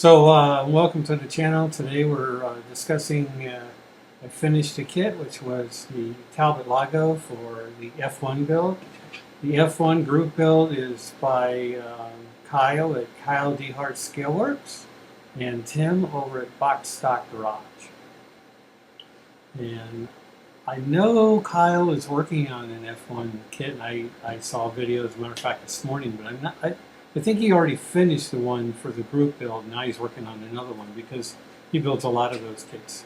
Welcome to the channel. Today we're discussing I finished a kit, which was the Talbot Lago for the F1 build. The F1 group build is by Kyle at Kyle DeHart Scaleworks and Tim over at Box Stock Garage. And I know Kyle is working on an F1 kit, and I saw videos, as a matter of fact, this morning, but I think he already finished the one for the group build. Now he's working on another one because he builds a lot of those kits.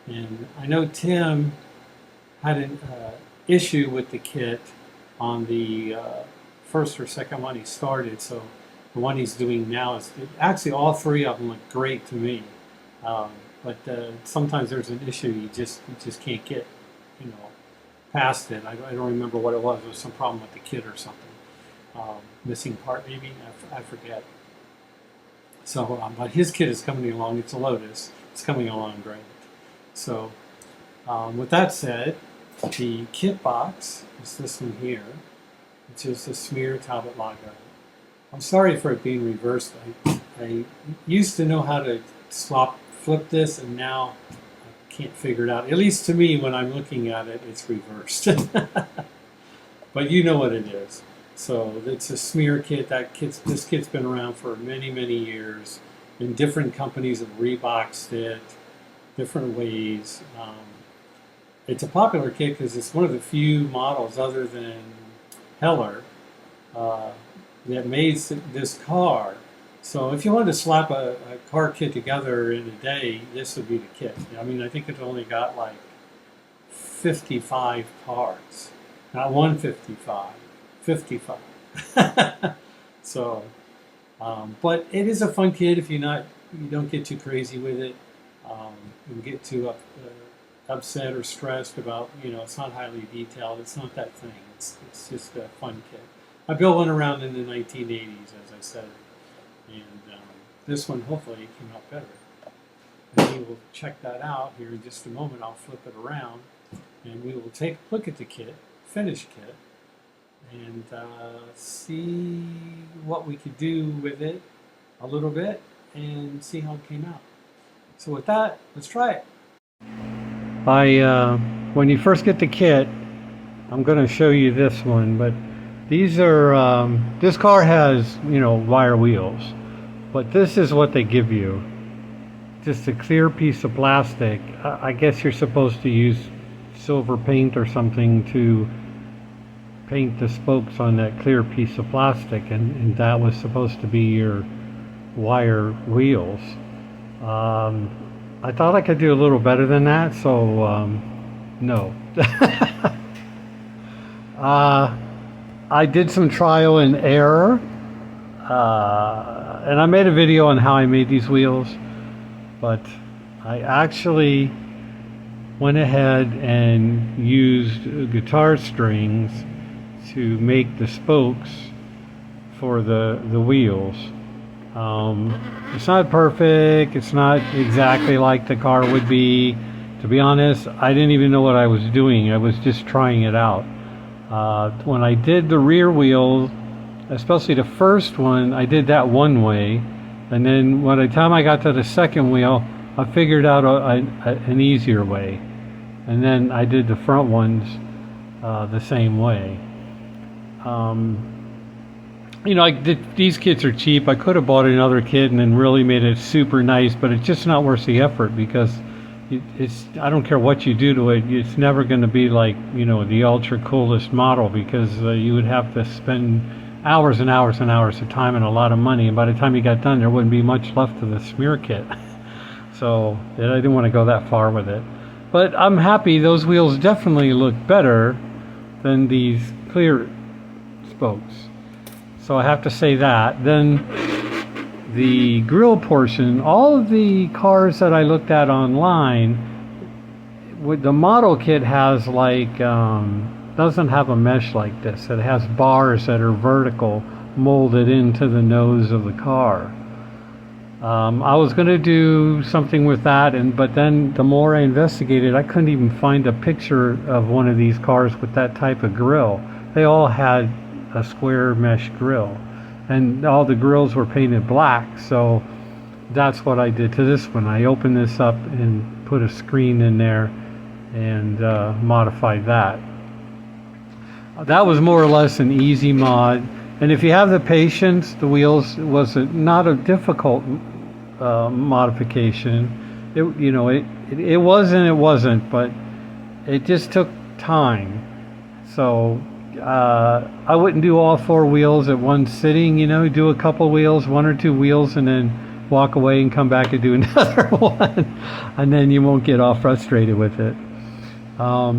And I know Tim had an issue with the kit on the first or second one he started. So the one he's doing now is actually all three of them look great to me. But sometimes there's an issue you just can't get, past it. I don't remember what it was. There was some problem with the kit or something. Missing part maybe, I forget. So, but his kit is coming along. It's a Lotus. It's coming along great. So, with that said, the kit box is this one here, which is the SMER Talbot Lago. I'm sorry for it being reversed. I used to know how to flip this, and now I can't figure it out. At least to me, when I'm looking at it, it's reversed. But you know what it is. So it's a SMER kit. This kit's been around for many, many years, and different companies have reboxed it different ways. It's a popular kit because it's one of the few models other than Heller that made this car. So if you wanted to slap a car kit together in a day, this would be the kit. I mean, I think it's only got like 55 parts, not 155. 55. So, but it is a fun kit if you don't get too crazy with it. You get too upset or stressed about, it's not highly detailed. It's not that thing. It's just a fun kit. I built one around in the 1980s, as I said, and this one hopefully came out better. And we will check that out here in just a moment. I'll flip it around, and we will take a look at the kit, finished kit, and see what we could do with it a little bit and see how it came out. So with that, let's try it. When you first get the kit, I'm going to show you this one, but these are, this car has, wire wheels, but this is what they give you. Just a clear piece of plastic. I guess you're supposed to use silver paint or something to paint the spokes on that clear piece of plastic, and that was supposed to be your wire wheels. I thought I could do a little better than that, so no. I did some trial and error, and I made a video on how I made these wheels, but I actually went ahead and used guitar strings to make the spokes for the wheels. It's not perfect. It's not exactly like the car would be. To be honest, I didn't even know what I was doing. I was just trying it out. When I did the rear wheel, especially the first one, I did that one way, and then by the time I got to the second wheel, I figured out an easier way, and then I did the front ones the same way. These kits are cheap. I could have bought another kit and then really made it super nice, but it's just not worth the effort because I don't care what you do to it, it's never going to be like, the ultra coolest model, because you would have to spend hours and hours and hours of time and a lot of money, and by the time you got done, there wouldn't be much left of the SMER kit. So I didn't want to go that far with it. But I'm happy. Those wheels definitely look better than these clear spokes. So I have to say that. Then the grill portion, all of the cars that I looked at online, the model kit has doesn't have a mesh like this. It has bars that are vertical molded into the nose of the car. I was going to do something with that, but then the more I investigated, I couldn't even find a picture of one of these cars with that type of grill. They all had a square mesh grill, and all the grills were painted black, so that's what I did to this one. I opened this up and put a screen in there and modified that. That was more or less an easy mod. And if you have the patience, the wheels was not a difficult modification. It was and it wasn't, but it just took time. So I wouldn't do all 4 wheels at one sitting. Do a couple wheels, 1 or 2 wheels, and then walk away and come back and do another one, and then you won't get all frustrated with it.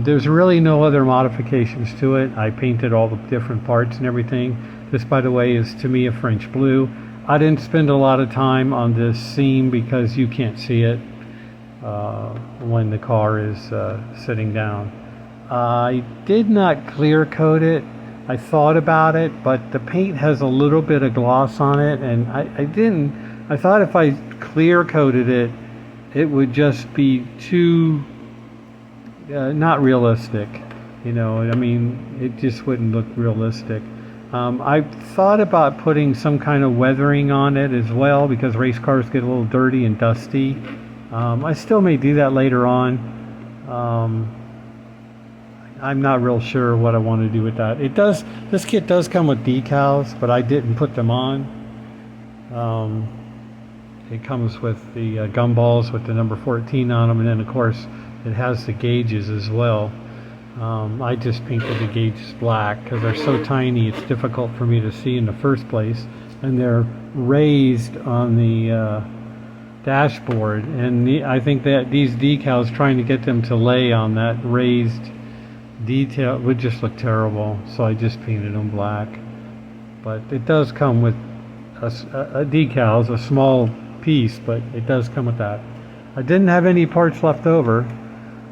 There's really no other modifications to it. I painted all the different parts and everything. This, by the way, is to me a French blue. I didn't spend a lot of time on this seam because you can't see it when the car is sitting down. I did not clear coat it. I thought about it, but the paint has a little bit of gloss on it, and I thought if I clear coated it, it would just be too not realistic. It just wouldn't look realistic. I thought about putting some kind of weathering on it as well, because race cars get a little dirty and dusty. I still may do that later on. I'm not real sure what I want to do with that. This kit does come with decals, but I didn't put them on. It comes with the gumballs with the number 14 on them, and then of course it has the gauges as well. I just painted the gauges black because they're so tiny it's difficult for me to see in the first place, and they're raised on the dashboard, and I think that these decals, trying to get them to lay on that raised detail, would just look terrible, so I just painted them black. But it does come with a decals, a small piece, but it does come with that. I didn't have any parts left over,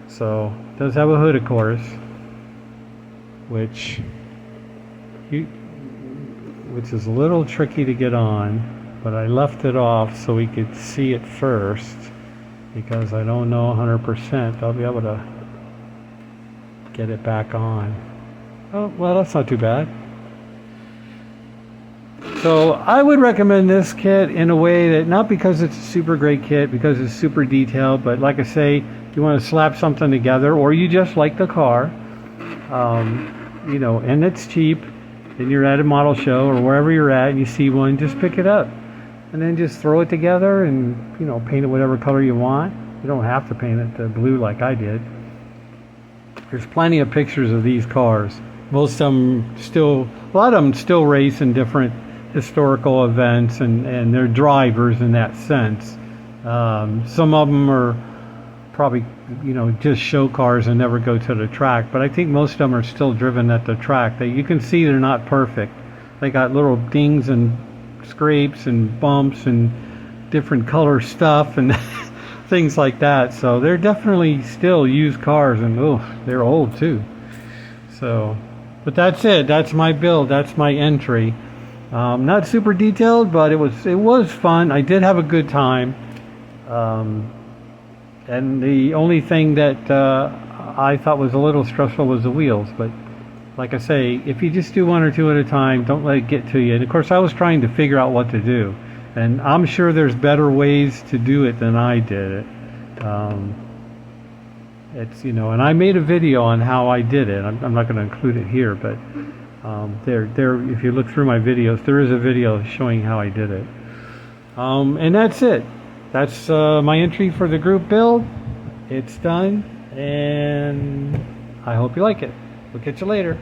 so it does have a hood, of course, which is a little tricky to get on, but I left it off so we could see it first, because I don't know 100% I'll be able to get it back on. Oh, well, that's not too bad. So I would recommend this kit in a way that, not because it's a super great kit, because it's super detailed, but like I say, you want to slap something together, or you just like the car, and it's cheap, and you're at a model show or wherever you're at and you see one, just pick it up and then just throw it together and paint it whatever color you want. You don't have to paint it blue like I did. There's plenty of pictures of these cars. Most of them still, a lot of them still race in different historical events, and they're drivers in that sense. Some of them are probably just show cars and never go to the track, but I think most of them are still driven at the track. You can see they're not perfect. They got little dings and scrapes and bumps and different color stuff and things like that, so they're definitely still used cars, and they're old too. So, but that's it. That's my build. That's my entry. Not super detailed, but it was fun. I did have a good time. And the only thing that I thought was a little stressful was the wheels. But like I say, if you just do 1 or 2 at a time, don't let it get to you. And of course, I was trying to figure out what to do. And I'm sure there's better ways to do it than I did it. And I made a video on how I did it. I'm not going to include it here, but if you look through my videos, there is a video showing how I did it. And that's it. That's my entry for the group build. It's done, and I hope you like it. We'll catch you later.